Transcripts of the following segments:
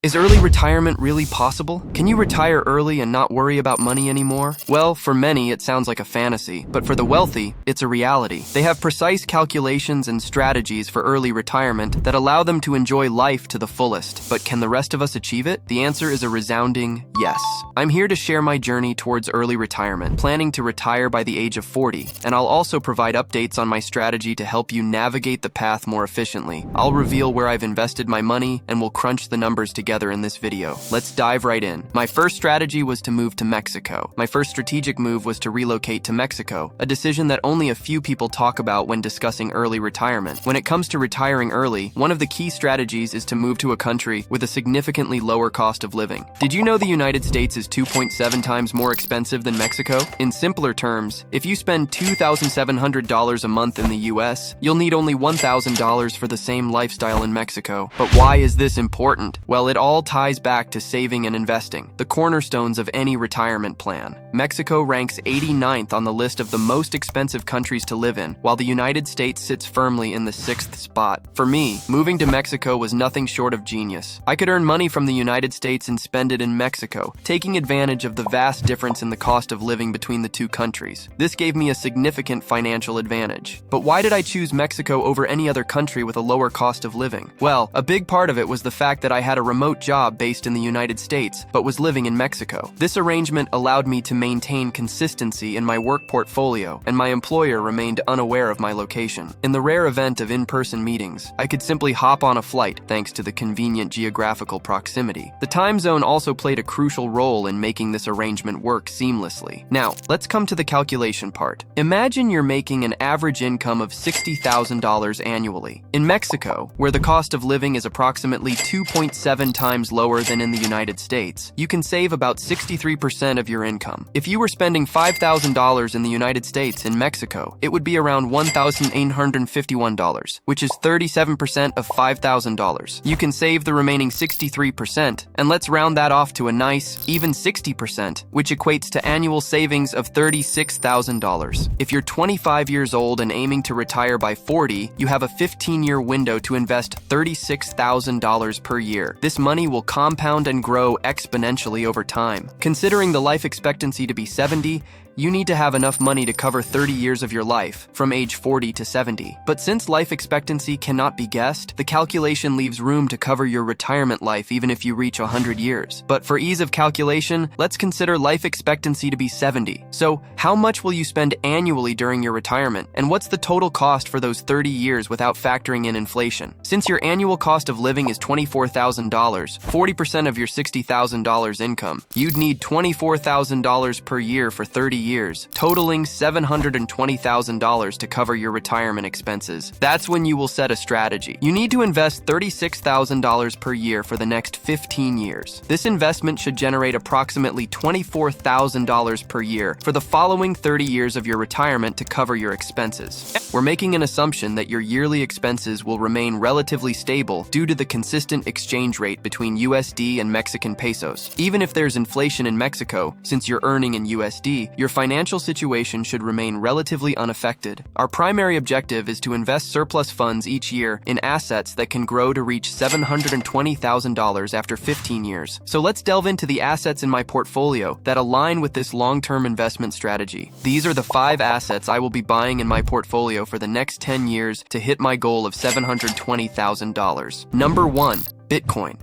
Is early retirement really possible? Can you retire early and not worry about money anymore? Well, for many, it sounds like a fantasy, but for the wealthy, it's a reality. They have precise calculations and strategies for early retirement that allow them to enjoy life to the fullest. But can the rest of us achieve it? The answer is a resounding yes. I'm here to share my journey towards early retirement, planning to retire by the age of 40, and I'll also provide updates on my strategy to help you navigate the path more efficiently. I'll reveal where I've invested my money, and we'll crunch the numbers together in this video. Let's dive right in. My first strategy was to move to Mexico. My first strategic move was to relocate to Mexico, a decision that only a few people talk about when discussing early retirement. When it comes to retiring early, one of the key strategies is to move to a country with a significantly lower cost of living. Did you know the United States is 2.7 times more expensive than Mexico? In simpler terms, if you spend $2,700 a month in the US, you'll need only $1,000 for the same lifestyle in Mexico. But why is this important? Well, it all ties back to saving and investing, the cornerstones of any retirement plan. Mexico ranks 89th on the list of the most expensive countries to live in, while the United States sits firmly in the 6th spot. For me, moving to Mexico was nothing short of genius. I could earn money from the United States and spend it in Mexico, taking advantage of the vast difference in the cost of living between the two countries. This gave me a significant financial advantage. But why did I choose Mexico over any other country with a lower cost of living? Well, a big part of it was the fact that I had a remote job based in the United States, but was living in Mexico. This arrangement allowed me to maintain consistency in my work portfolio, and my employer remained unaware of my location. In the rare event of in-person meetings, I could simply hop on a flight thanks to the convenient geographical proximity. The time zone also played a crucial role in making this arrangement work seamlessly. Now, let's come to the calculation part. Imagine you're making an average income of $60,000 annually. In Mexico, where the cost of living is approximately 2.7 times lower than in the United States, you can save about 63% of your income. If you were spending $5,000 in the United States in Mexico, it would be around $1,851, which is 37% of $5,000. You can save the remaining 63%, and let's round that off to a nice, even 60%, which equates to annual savings of $36,000. If you're 25 years old and aiming to retire by 40, you have a 15-year window to invest $36,000 per year. This money will compound and grow exponentially over time. Considering the life expectancy to be 70, you need to have enough money to cover 30 years of your life, from age 40 to 70. But since life expectancy cannot be guessed, the calculation leaves room to cover your retirement life even if you reach 100 years. But for ease of calculation, let's consider life expectancy to be 70. So, how much will you spend annually during your retirement? And what's the total cost for those 30 years without factoring in inflation? Since your annual cost of living is $24,000, 40% of your $60,000 income, you'd need $24,000 per year for 30 years, totaling $720,000 to cover your retirement expenses. That's when you will set a strategy. You need to invest $36,000 per year for the next 15 years. This investment should generate approximately $24,000 per year for the following 30 years of your retirement to cover your expenses. We're making an assumption that your yearly expenses will remain relatively stable due to the consistent exchange rate between USD and Mexican pesos. Even if there's inflation in Mexico, since you're earning in USD, your financial situation should remain relatively unaffected. Our primary objective is to invest surplus funds each year in assets that can grow to reach $720,000 after 15 years. So let's delve into the assets in my portfolio that align with this long-term investment strategy. These are the 5 assets I will be buying in my portfolio for the next 10 years to hit my goal of $720,000. Number 1, Bitcoin.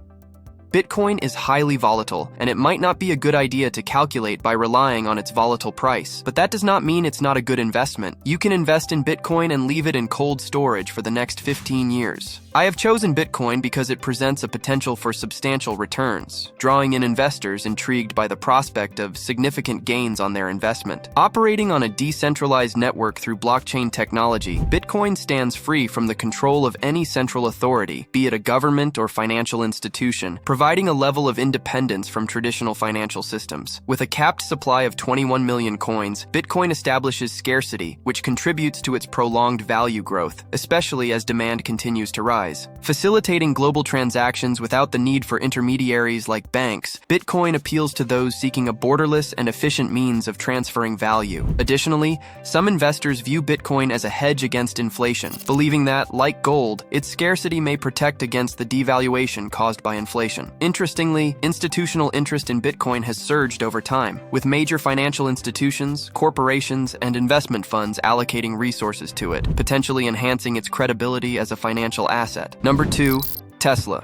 Bitcoin is highly volatile, and it might not be a good idea to calculate by relying on its volatile price. But that does not mean it's not a good investment. You can invest in Bitcoin and leave it in cold storage for the next 15 years. I have chosen Bitcoin because it presents a potential for substantial returns, drawing in investors intrigued by the prospect of significant gains on their investment. Operating on a decentralized network through blockchain technology, Bitcoin stands free from the control of any central authority, be it a government or financial institution, providing a level of independence from traditional financial systems. With a capped supply of 21 million coins, Bitcoin establishes scarcity, which contributes to its prolonged value growth, especially as demand continues to rise. Facilitating global transactions without the need for intermediaries like banks, Bitcoin appeals to those seeking a borderless and efficient means of transferring value. Additionally, some investors view Bitcoin as a hedge against inflation, believing that, like gold, its scarcity may protect against the devaluation caused by inflation. Interestingly, institutional interest in Bitcoin has surged over time, with major financial institutions, corporations, and investment funds allocating resources to it, potentially enhancing its credibility as a financial asset. Number 2, Tesla.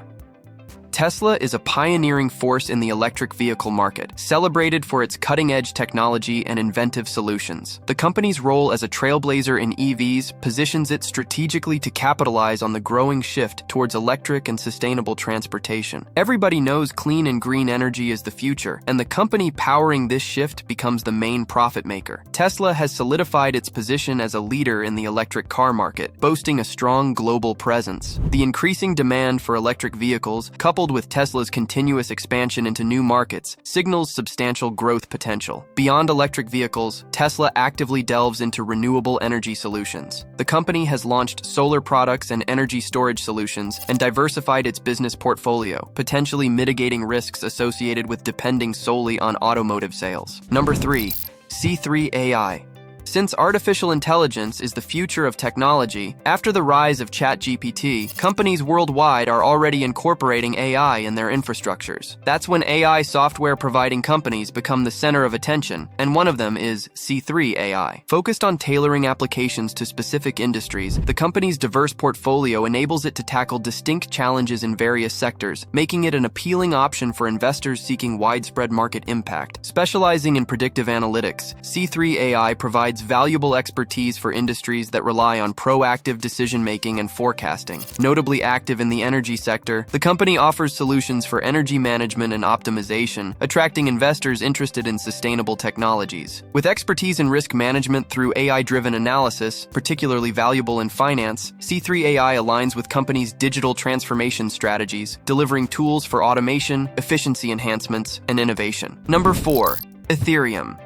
Tesla is a pioneering force in the electric vehicle market, celebrated for its cutting-edge technology and inventive solutions. The company's role as a trailblazer in EVs positions it strategically to capitalize on the growing shift towards electric and sustainable transportation. Everybody knows clean and green energy is the future, and the company powering this shift becomes the main profit maker. Tesla has solidified its position as a leader in the electric car market, boasting a strong global presence. The increasing demand for electric vehicles, coupled with Tesla's continuous expansion into new markets, signals substantial growth potential. Beyond electric vehicles, Tesla actively delves into renewable energy solutions. The company has launched solar products and energy storage solutions and diversified its business portfolio, potentially mitigating risks associated with depending solely on automotive sales. Number 3, C3 AI. Since artificial intelligence is the future of technology, after the rise of ChatGPT, companies worldwide are already incorporating AI in their infrastructures. That's when AI software providing companies become the center of attention, and one of them is C3 AI. Focused on tailoring applications to specific industries, the company's diverse portfolio enables it to tackle distinct challenges in various sectors, making it an appealing option for investors seeking widespread market impact. Specializing in predictive analytics, C3 AI provides valuable expertise for industries that rely on proactive decision-making and forecasting. Notably active in the energy sector, the company offers solutions for energy management and optimization, attracting investors interested in sustainable technologies. With expertise in risk management through AI-driven analysis, particularly valuable in finance, C3 AI aligns with companies' digital transformation strategies, delivering tools for automation, efficiency enhancements, and innovation. Number 4, Ethereum.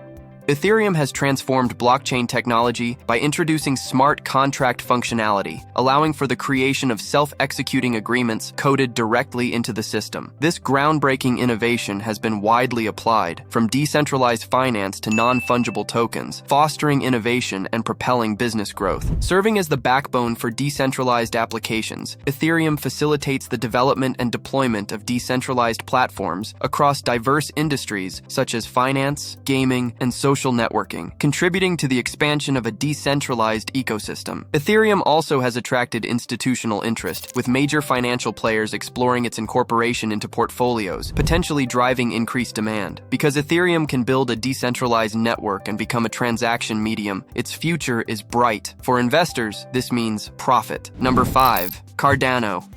Ethereum has transformed blockchain technology by introducing smart contract functionality, allowing for the creation of self-executing agreements coded directly into the system. This groundbreaking innovation has been widely applied, from decentralized finance to non-fungible tokens, fostering innovation and propelling business growth. Serving as the backbone for decentralized applications, Ethereum facilitates the development and deployment of decentralized platforms across diverse industries such as finance, gaming, and social networking, contributing to the expansion of a decentralized ecosystem. Ethereum also has attracted institutional interest, with major financial players exploring its incorporation into portfolios, potentially driving increased demand. Because Ethereum can build a decentralized network and become a transaction medium, its future is bright. For investors, this means profit. Number 5, Cardano.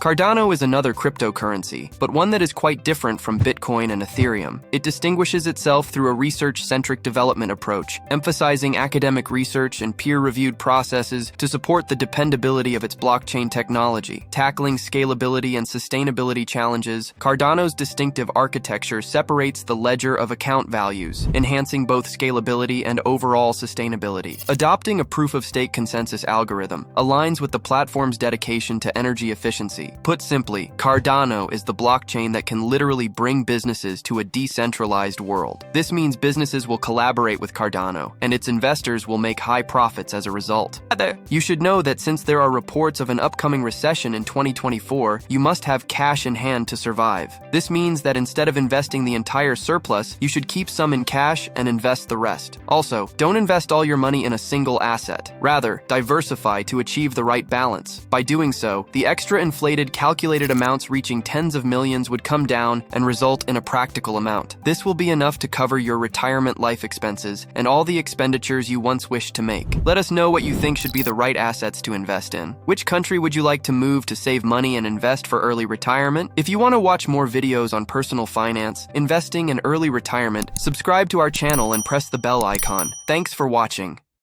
Cardano is another cryptocurrency, but one that is quite different from Bitcoin and Ethereum. It distinguishes itself through a research-centric development approach, emphasizing academic research and peer-reviewed processes to support the dependability of its blockchain technology. Tackling scalability and sustainability challenges, Cardano's distinctive architecture separates the ledger of account values, enhancing both scalability and overall sustainability. Adopting a proof-of-stake consensus algorithm aligns with the platform's dedication to energy efficiency. Put simply, Cardano is the blockchain that can literally bring businesses to a decentralized world. This means businesses will collaborate with Cardano, and its investors will make high profits as a result. You should know that since there are reports of an upcoming recession in 2024, you must have cash in hand to survive. This means that instead of investing the entire surplus, you should keep some in cash and invest the rest. Also, don't invest all your money in a single asset. Rather, diversify to achieve the right balance. By doing so, the extra inflated calculated amounts reaching tens of millions would come down and result in a practical amount. This will be enough to cover your retirement life expenses and all the expenditures you once wished to make. Let us know what you think should be the right assets to invest in. Which country would you like to move to save money and invest for early retirement? If you want to watch more videos on personal finance, investing, and early retirement, subscribe to our channel and press the bell icon. Thanks for watching.